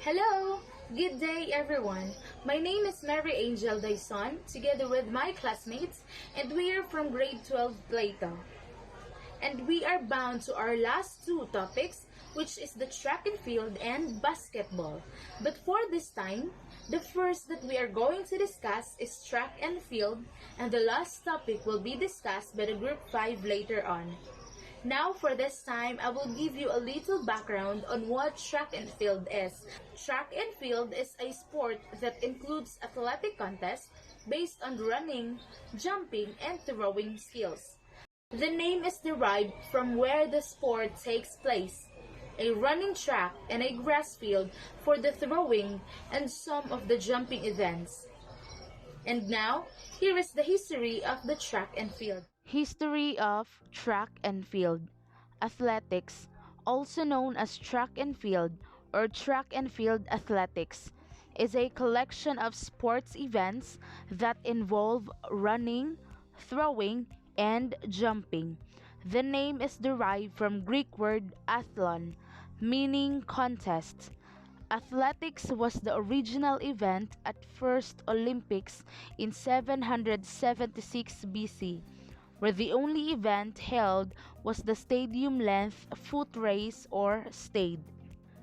Hello! Good day, everyone. My name is Mary Angel Dyson, together with my classmates, and we are from grade 12 Plato. And we are bound to our last two topics, which is the track and field and basketball. But for this time, the first that we are going to discuss is track and field, and the last topic will be discussed by the group 5 later on. Now for this time, I will give you a little background on what track and field is. Track and field is a sport that includes athletic contests based on running, jumping, and throwing skills. The name is derived from where the sport takes place, a running track and a grass field for the throwing and some of the jumping events. And now, here is the history of the track and field. History of track and field. Athletics, also known as track and field or track and field athletics, is a collection of sports events that involve running, throwing, and jumping. The name is derived from Greek word athlon, meaning contest. Athletics was the original event at First Olympics in 776 BC, where the only event held was the stadium length foot race or stade.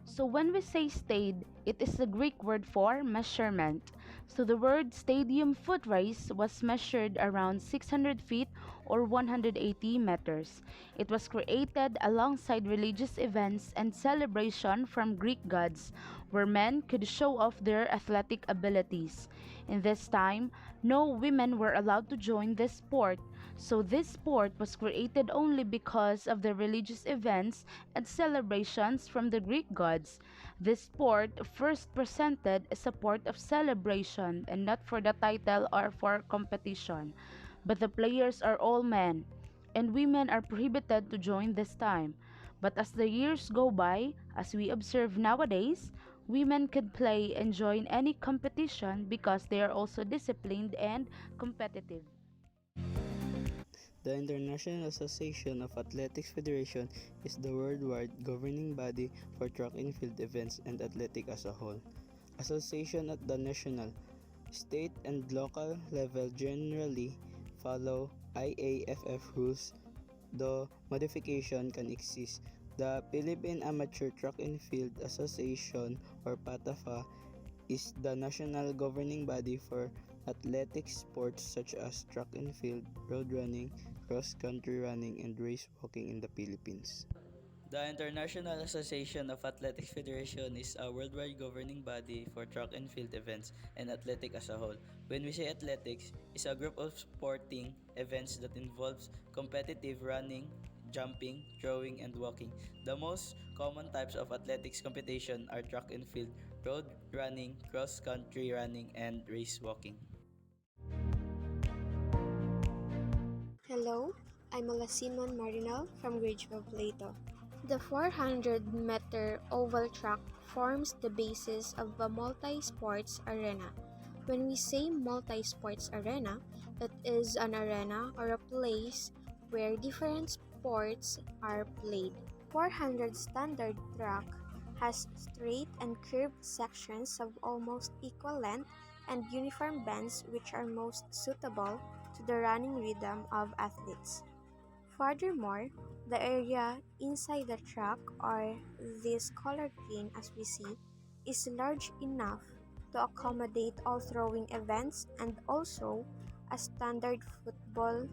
So when we say stade, it is the Greek word for measurement. So the word stadium foot race was measured around 600 feet or 180 meters. It was created alongside religious events and celebration from Greek gods, where men could show off their athletic abilities. In this time, no women were allowed to join this sport, so this sport was created only because of the religious events and celebrations from the Greek gods. This sport first presented as a sport of celebration and not for the title or for competition. But the players are all men, and women are prohibited to join this time. But as the years go by, as we observe nowadays, women can play and join any competition because they are also disciplined and competitive. The International Association of Athletics Federation is the worldwide governing body for track and field events and athletics as a whole. Association at the national, state, and local level generally follow IAFF rules, though modification can exist. The Philippine Amateur Track and Field Association or PATAFA is the national governing body for athletic sports such as track and field, road running, cross-country running, and race walking in the Philippines. The International Association of Athletics Federation is a worldwide governing body for track and field events and athletics as a whole. When we say athletics, it's a group of sporting events that involves competitive running, jumping, throwing, and walking. The most common types of athletics competition are track and field, road running, cross-country running, and race walking. Hello, I'm Simon Marinal from grade 12 Plato. The 400-meter oval track forms the basis of a multi-sports arena. When we say multi-sports arena, it is an arena or a place where different sports are played. 400 standard track has straight and curved sections of almost equal length and uniform bends which are most suitable to the running rhythm of athletes. Furthermore, the area inside the track, or this colored green as we see, is large enough to accommodate all throwing events and also a standard football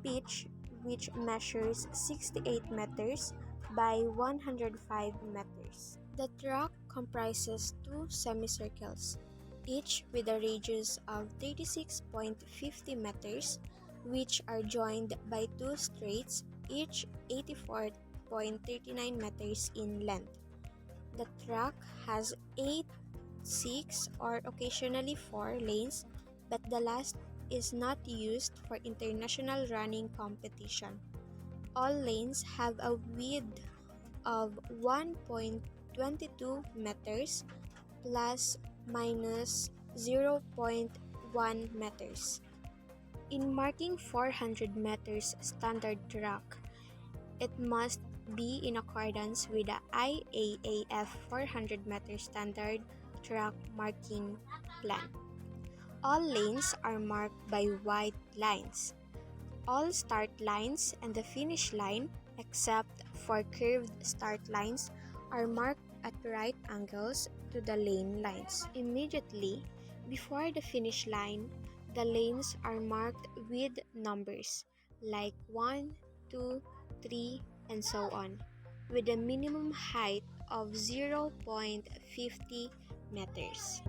pitch which measures 68 meters by 105 meters. The track comprises two semicircles, each with a radius of 36.50 meters, which are joined by two straights, each 84.39 meters in length. The track has 8, 6, or occasionally 4 lanes, but the last is not used for international running competition. All lanes have a width of 1.22 meters plus minus 0.1 meters. In marking 400 meters standard track, it must be in accordance with the IAAF 400-meter standard track marking plan. All lanes are marked by white lines. All start lines and the finish line, except for curved start lines, are marked at right angles to the lane lines. Immediately before the finish line, the lanes are marked with numbers like 1, 2, 3, and so on, with a minimum height of 0.50 meters.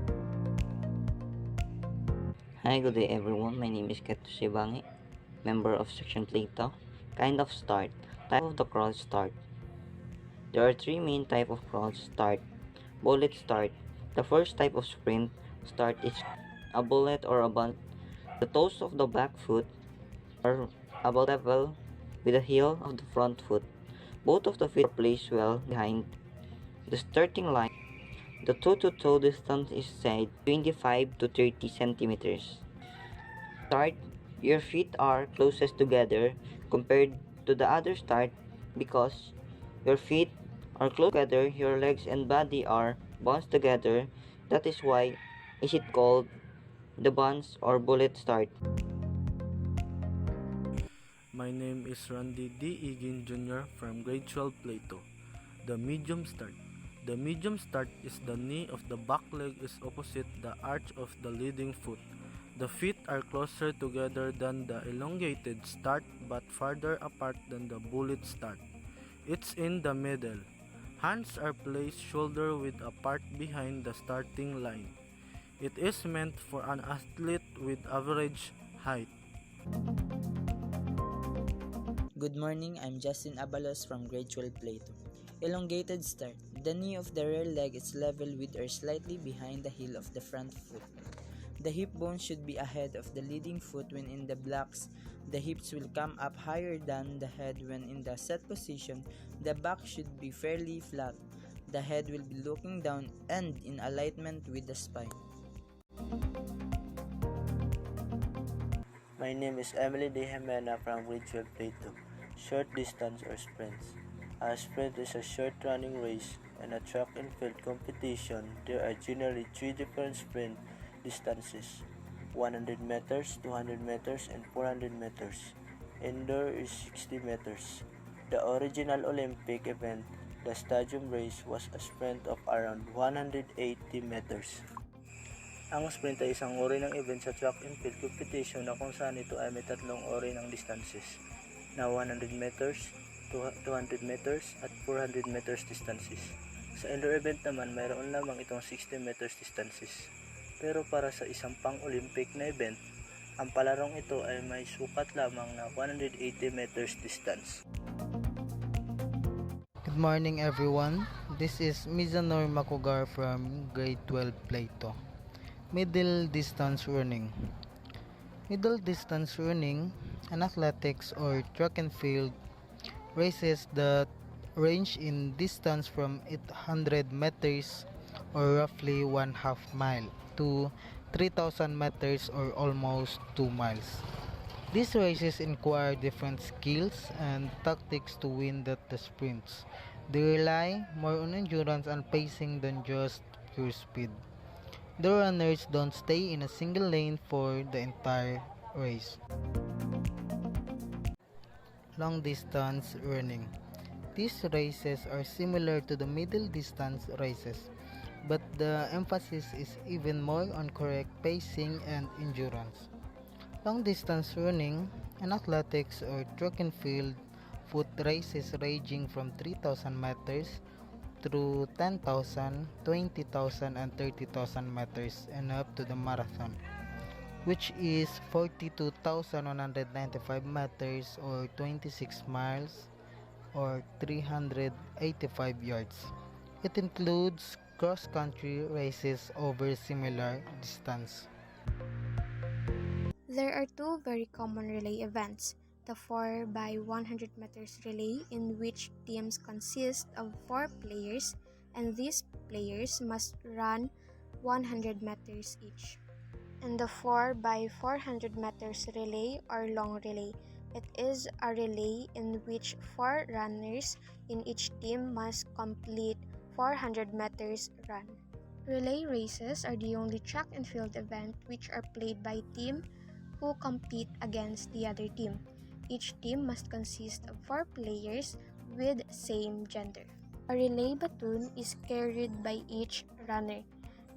Hi, good day everyone. My name is Keto Sibangi, member of Section Plato. Kind of start. Type of the crawl start. There are three main type of crawl start. Bullet start. The first type of sprint start is a bullet or a bunt. The toes of the back foot are about level with the heel of the front foot. Both of the feet are placed well behind the starting line. The toe-to-toe distance is said 25 to 30 centimeters. Start, your feet are closest together compared to the other start because your feet are close together, your legs and body are bunched together. That is why is it called the bunch or bullet start. My name is Randy D. Igin Jr. from grade 12 Plato. The medium start. The medium start is the knee of the back leg is opposite the arch of the leading foot. The feet are closer together than the elongated start but farther apart than the bullet start. It's in the middle. Hands are placed shoulder width apart behind the starting line. It is meant for an athlete with average height. Good morning, I'm Justin Abalos from grade 12 Plato. Elongated start. The knee of the rear leg is level with or slightly behind the heel of the front foot. The hip bone should be ahead of the leading foot when in the blocks. The hips will come up higher than the head when in the set position. The back should be fairly flat. The head will be looking down and in alignment with the spine. My name is Emily De Jimena from grade 12 Plato. Short distance or sprints. A sprint is a short running race. In a track and field competition, there are generally three different sprint distances: 100 meters, 200 meters, and 400 meters. Indoor is 60 meters. The original Olympic event, the stadium race, was a sprint of around 180 meters. Ang sprint ay isang uri ng event sa track and field competition na kung saan ito ay may tatlong uri ng distances na 100 meters, 200 meters, at 400 meters distances. Sa indoor event naman, mayroon lamang itong 60 meters distances. Pero para sa isang pang-Olympic na event, ang palarong ito ay may sukat lamang na 180 meters distance. Good morning everyone. This is Mizanor Makugar from grade 12 Plato. Middle distance running. Middle distance running, an athletics or track and field races that range in distance from 800 meters or roughly 1/2 mile to 3,000 meters or almost 2 miles. These races require different skills and tactics to win the sprints. They rely more on endurance and pacing than just pure speed. The runners don't stay in a single lane for the entire race. Long distance running. These races are similar to the middle distance races, but the emphasis is even more on correct pacing and endurance. Long distance running, an athletics or track and field foot races ranging from 3,000 meters through 10,000, 20,000, and 30,000 meters and up to the marathon, which is 42,195 meters or 26 miles or 385 yards. It includes cross-country races over similar distance. There are two very common relay events: the 4x100 meters relay, in which teams consist of 4 players, and these players must run 100 meters each, and the 4x400 meters relay or long relay, It is a relay in which 4 runners in each team must complete 400 meters run. Relay races are the only track and field event which are played by team who compete against the other team. Each team must consist of 4 players with same gender. A relay baton is carried by each runner,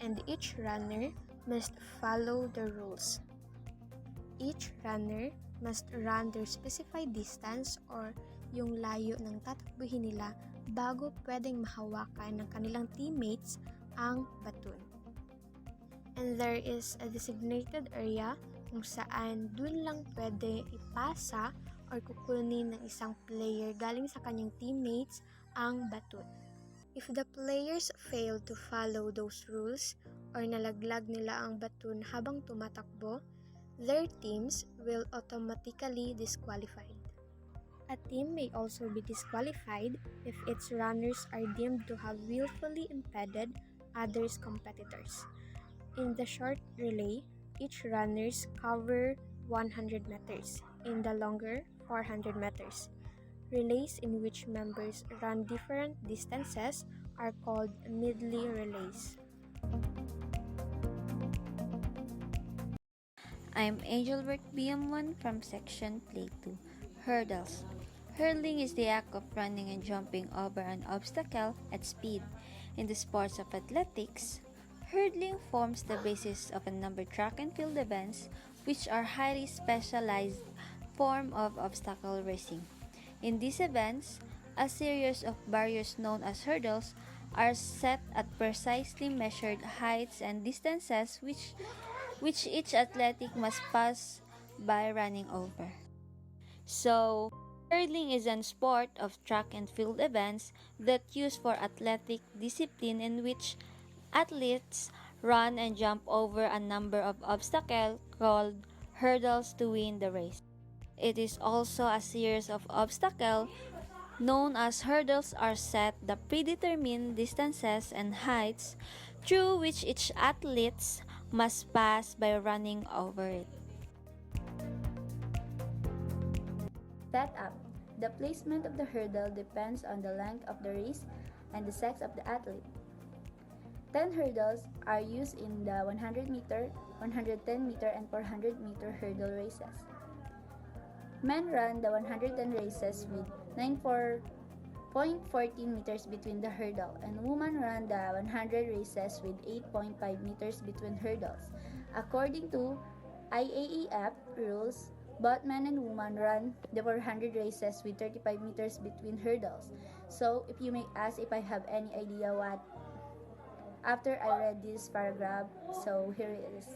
and each runner must follow the rules. Each runner must run their specified distance or yung layo ng tatakbuhin nila bago pwedeng mahawakan ng kanilang teammates ang baton. And there is a designated area kung saan dun lang pwede ipasa or kukunin ng isang player galing sa kanyang teammates ang baton. If the players fail to follow those rules or nalaglag nila ang baton habang tumatakbo, their teams will automatically disqualified. A team may also be disqualified if its runners are deemed to have willfully impeded others' competitors. In the short relay, each runners cover 100 meters. In the longer, 400 meters. Relays in which members run different distances are called medley relays. I'm Angelbert BM1 from Section Play 2. Hurdles. Hurdling is the act of running and jumping over an obstacle at speed. In the sports of athletics, hurdling forms the basis of a number of track and field events which are highly specialized form of obstacle racing. In these events, a series of barriers known as hurdles are set at precisely measured heights and distances which each athletic must pass by running over. So, hurdling is a sport of track and field events that use for athletic discipline in which athletes run and jump over a number of obstacles called hurdles to win the race. It is also a series of obstacles known as hurdles are set the predetermined distances and heights through which each athlete must pass by running over it. Setup. The placement of the hurdle depends on the length of the race and the sex of the athlete. 10 hurdles are used in the 100 meter, 110 meter, and 400 meter hurdle races. Men run the 110 races with 9.14 meters between the hurdle, and women run the 100 races with 8.5 meters between hurdles. According to IAAF rules, both men and women run the 400 races with 35 meters between hurdles. So, if you may ask if I have any idea what, after I read this paragraph, so here it is.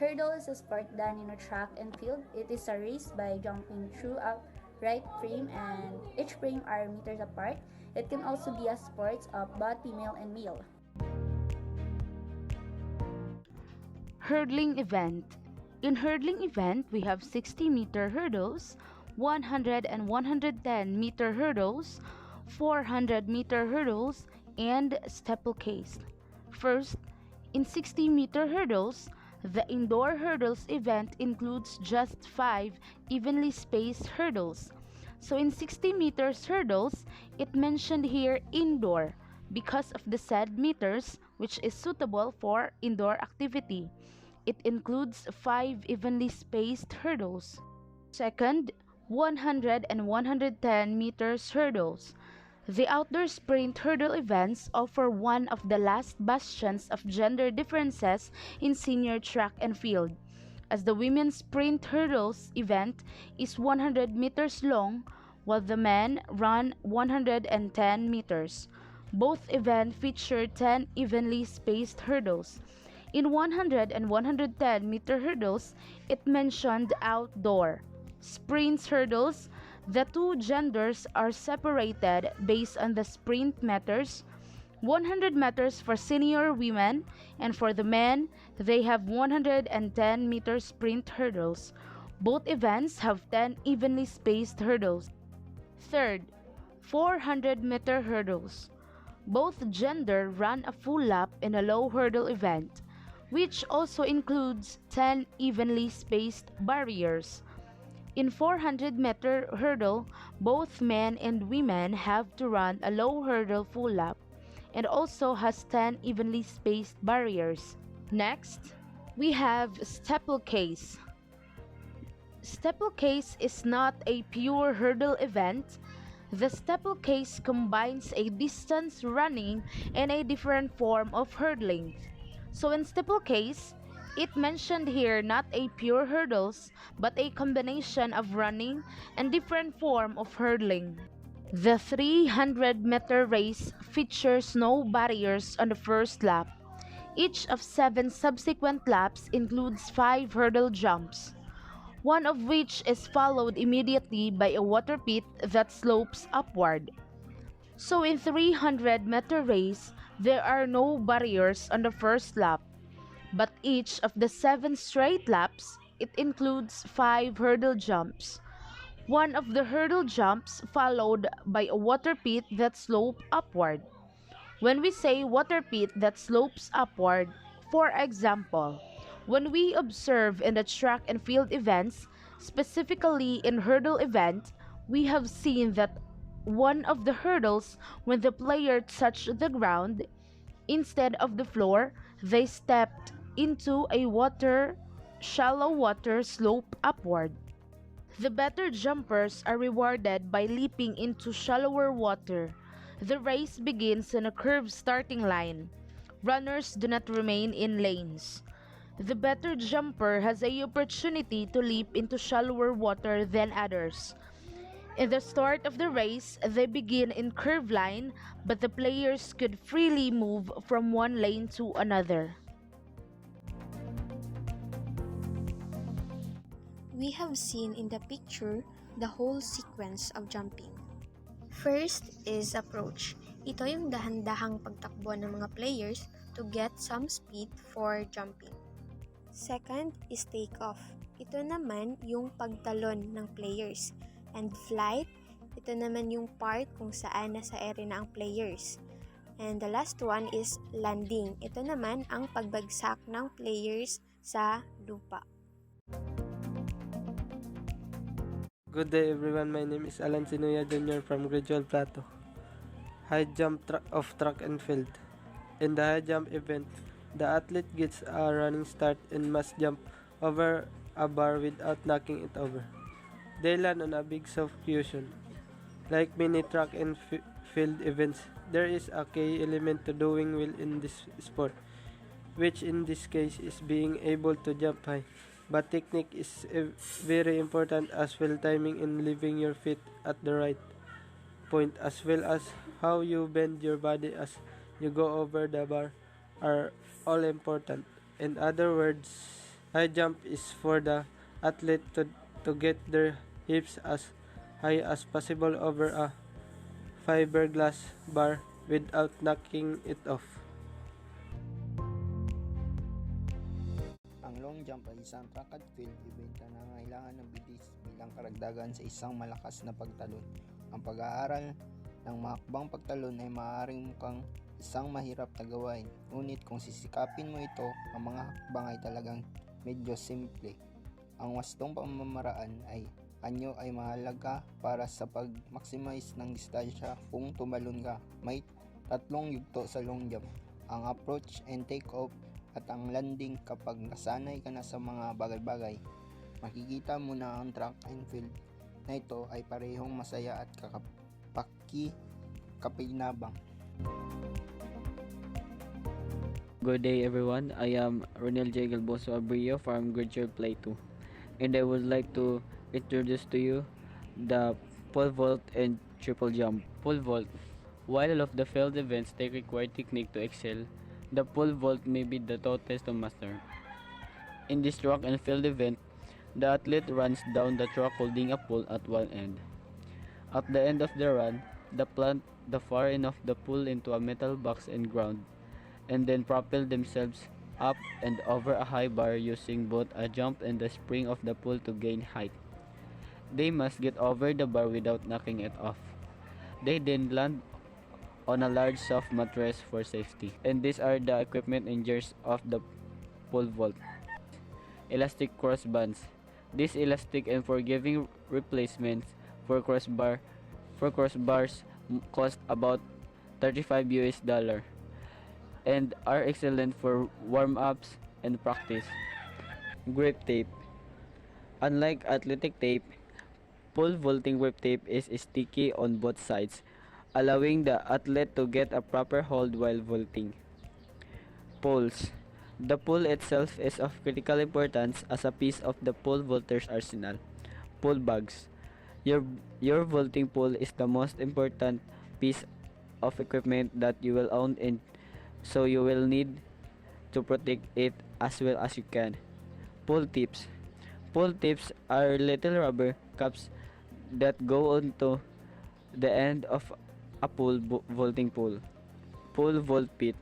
Hurdle is a sport done in a track and field. It is a race by jumping through a right frame, and each frame are meters apart. It can also be a sport of both female and male. Hurdling event. In hurdling event, we have 60-meter hurdles, 100 and 110-meter hurdles, 400-meter hurdles, and steeplechase. First, in 60-meter hurdles, the indoor hurdles event includes just 5 evenly spaced hurdles. So in 60 meters hurdles, it mentioned here indoor because of the said meters which is suitable for indoor activity. It includes 5 evenly spaced hurdles. Second, 100 and 110 meters hurdles. The outdoor sprint hurdle events offer one of the last bastions of gender differences in senior track and field, as the women's sprint hurdles event is 100 meters long while the men run 110 meters. Both events feature 10 evenly spaced hurdles. In 100 and 110 meter hurdles, it mentioned outdoor. Sprint hurdles, the two genders are separated based on the sprint meters. 100 meters for senior women, and for the men, they have 110 meter sprint hurdles. Both events have 10 evenly spaced hurdles. Third, 400 meter hurdles. Both gender run a full lap in a low hurdle event, which also includes 10 evenly spaced barriers. In 400-meter hurdle, both men and women have to run a low hurdle full lap and also has 10 evenly spaced barriers. Next, we have steeplechase. Steeplechase is not a pure hurdle event. The steeplechase combines a distance running and a different form of hurdling. So in steeplechase, it mentioned here not a pure hurdles, but a combination of running and different form of hurdling. The 300-meter race features no barriers on the first lap. Each of 7 subsequent laps includes 5 hurdle jumps, one of which is followed immediately by a water pit that slopes upward. So in 300-meter race, there are no barriers on the first lap, but each of the 7 straight laps, it includes 5 hurdle jumps. One of the hurdle jumps followed by a water pit that slopes upward. When we say water pit that slopes upward, for example, when we observe in the track and field events, specifically in hurdle event, we have seen that one of the hurdles, when the player touched the ground, instead of the floor, they stepped into a shallow water slope upward. The better jumpers are rewarded by leaping into shallower water. The race begins on a curved starting line. Runners do not remain in lanes. The better jumper has the opportunity to leap into shallower water than others. In the start of the race, they begin in curved line, but the players could freely move from one lane to another. We have seen in the picture the whole sequence of jumping. First is approach. Ito yung dahan-dahang pagtakbo ng mga players to get some speed for jumping. Second is take-off. Ito naman yung pagtalon ng players. And flight, ito naman yung part kung saan nasa arena ang players. And the last one is landing. Ito naman ang pagbagsak ng players sa lupa. Good day everyone, my name is Alan Sinuya Jr. from Grade 12 Plato. High jump of track and field. In the high jump event, the athlete gets a running start and must jump over a bar without knocking it over. They land on a big soft cushion. Like many track and field events, there is a key element to doing well in this sport, which in this case is being able to jump high. But technique is very important, as well timing and leaving your feet at the right point, as well as how you bend your body as you go over the bar are all important. In other words, high jump is for the athlete to get their hips as high as possible over a fiberglass bar without knocking it off. Ang long jump ay isang track and field event na nangangailangan ng bilis bilang karagdagan sa isang malakas na pagtalon. Ang pag-aaral ng mahakbang pagtalon ay maaaring mukhang isang mahirap na gawain, ngunit kung sisikapin mo ito, ang mga hakbang ay talagang medyo simple. Ang wastong pamamaraan ay anyo ay mahalaga para sa pag-maximize ng distansya kung tumalon ka. May 3 yugto sa long jump: ang approach and take off at ang landing. Kapag nasanay ka na sa mga bagay-bagay, makikita mo na ang track and field na ito ay parehong masaya at kapinabang. Good day everyone, I am Ronel J. Galboso Abrillo from Grade 12 Play 2, and I would like to introduce to you the pole vault and triple jump. Pole vault. While all of the field events they require technique to excel, the pole vault may be the toughest to master. In this track and field event, the athlete runs down the track holding a pole at one end. At the end of the run, they plant the far end of the pole into a metal box and ground, and then propel themselves up and over a high bar using both a jump and the spring of the pole to gain height. They must get over the bar without knocking it off. They then land on a large soft mattress for safety. And these are the equipment and gears of the pole vault. Elastic crossbands. These elastic and forgiving replacements for crossbars cost about 35 US dollar and are excellent for warm-ups and practice. Grip tape. Unlike athletic tape, pole vaulting grip tape is sticky on both sides, allowing the athlete to get a proper hold while vaulting. Poles. The pole itself is of critical importance as a piece of the pole vaulter's arsenal. Pole bags. Your your vaulting pole is the most important piece of equipment that you will own, and so you will need to protect it as well as you can. Pole tips. Pole tips are little rubber caps that go onto the end of a vaulting pole. Pole vault pit.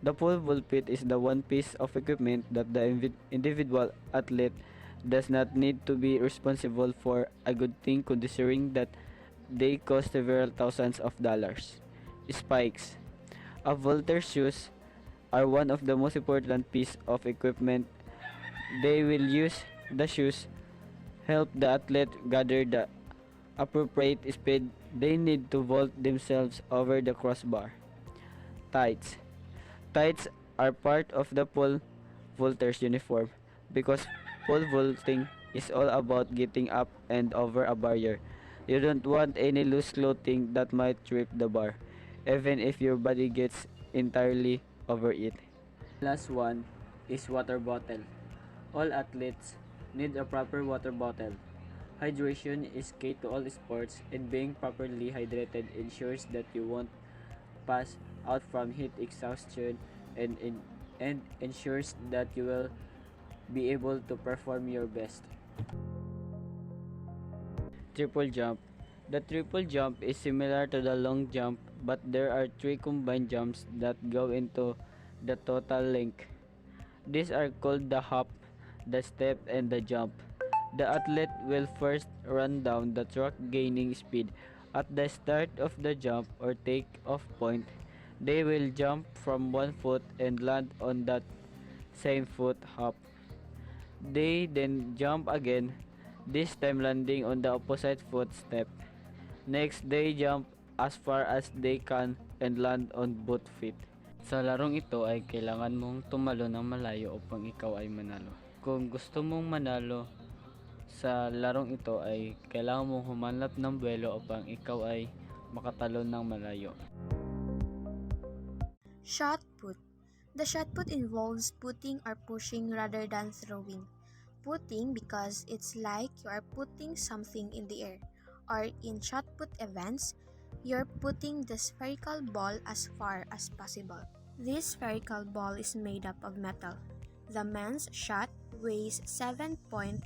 The pole vault pit is the one piece of equipment that the individual athlete does not need to be responsible for, a good thing considering that they cost several thousands of dollars. Spikes. A vaulter's shoes are one of the most important piece of equipment. They will use the shoes help the athlete gather the appropriate speed they need to vault themselves over the crossbar. Tights. Tights are part of the pole vaulter's uniform because pole vaulting is all about getting up and over a barrier. You don't want any loose clothing that might trip the bar, even if your body gets entirely over it. Last one is water bottle. All athletes need a proper water bottle. Hydration is key to all sports, and being properly hydrated ensures that you won't pass out from heat exhaustion and ensures that you will be able to perform your best. Triple jump. The triple jump is similar to the long jump, but there are three combined jumps that go into the total length. These are called the hop, the step, and the jump. The athlete will first run down the track gaining speed. At the start of the jump or take-off point, they will jump from one foot and land on that same foot hop. They then jump again, this time landing on the opposite footstep. Next, they jump as far as they can and land on both feet. Sa larong ito ay kailangan mong tumalo ng malayo upang ikaw ay manalo. Kung gusto mong manalo sa larong ito ay kailangan mong humanap ng buwelo upang ikaw ay makatalon ng malayo. Shot put. The shot put involves putting or pushing rather than throwing. Putting because it's like you are putting something in the air, or in shot put events, you're putting the spherical ball as far as possible. This spherical ball is made up of metal. The men's shot weighs 7.26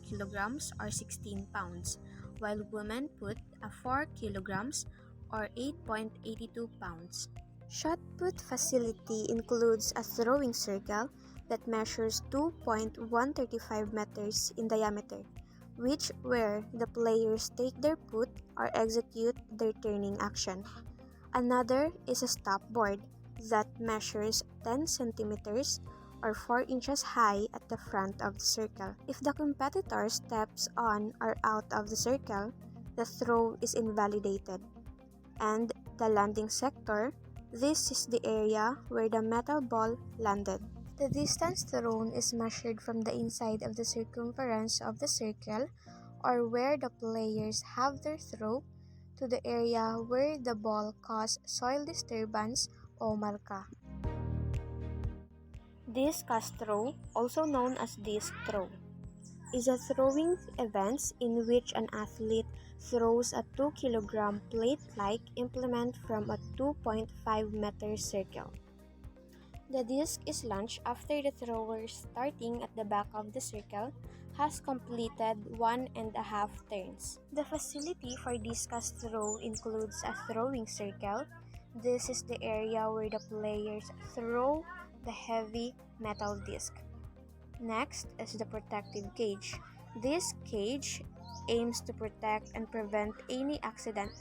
kilograms or 16 pounds, while women put a 4 kilograms or 8.82 pounds. Shot put facility includes a throwing circle that measures 2.135 meters in diameter, where the players take their put or execute their turning action. Another is a stop board that measures 10 centimeters or 4 inches high at the front of the circle. If the competitor steps on or out of the circle, the throw is invalidated. And the landing sector, this is the area where the metal ball landed. The distance thrown is measured from the inside of the circumference of the circle, or where the players have their throw, to the area where the ball caused soil disturbance o marka. Discus throw, also known as disc throw, is a throwing event in which an athlete throws a 2 kilogram plate-like implement from a 2.5-meter circle. The disc is launched after the thrower, starting at the back of the circle, has completed 1.5 turns. The facility for discus throw includes a throwing circle. This is the area where the players throw the heavy metal disc. Next is the protective cage. This cage aims to protect and prevent any accident.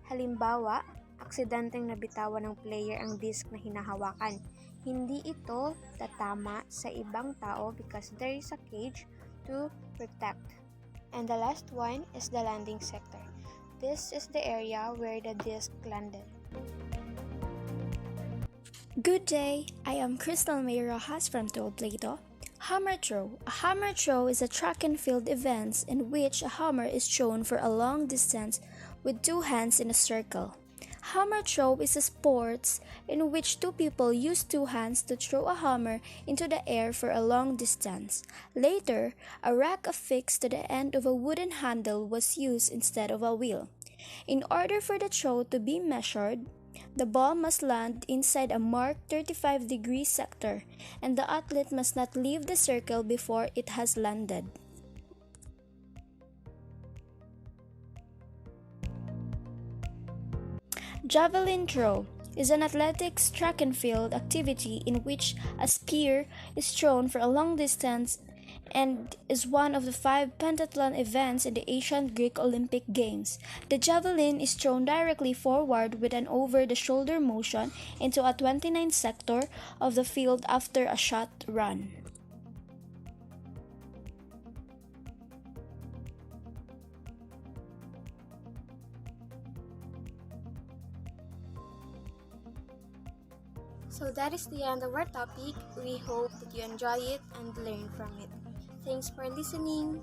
Halimbawa, aksidenteng nabitawan ng player ang disc na hinahawakan. Hindi ito tatama sa ibang tao because there is a cage to protect. And the last one is the landing sector. This is the area where the disc landed. Good day, I am Crystal May Rojas from 12 Plato. Hammer throw. A hammer throw is a track and field event in which a hammer is thrown for a long distance with two hands in a circle. Hammer throw is a sport in which two people use two hands to throw a hammer into the air for a long distance. Later, a rack affixed to the end of a wooden handle was used instead of a wheel. In order for the throw to be measured, the ball must land inside a marked 35-degree sector, and the athlete must not leave the circle before it has landed. Javelin throw is an athletics track and field activity in which a spear is thrown for a long distance and is one of the 5 pentathlon events in the ancient Greek Olympic Games. The javelin is thrown directly forward with an over-the-shoulder motion into a 29 sector of the field after a shot run. So that is the end of our topic. We hope that you enjoy it and learn from it. Thanks for listening.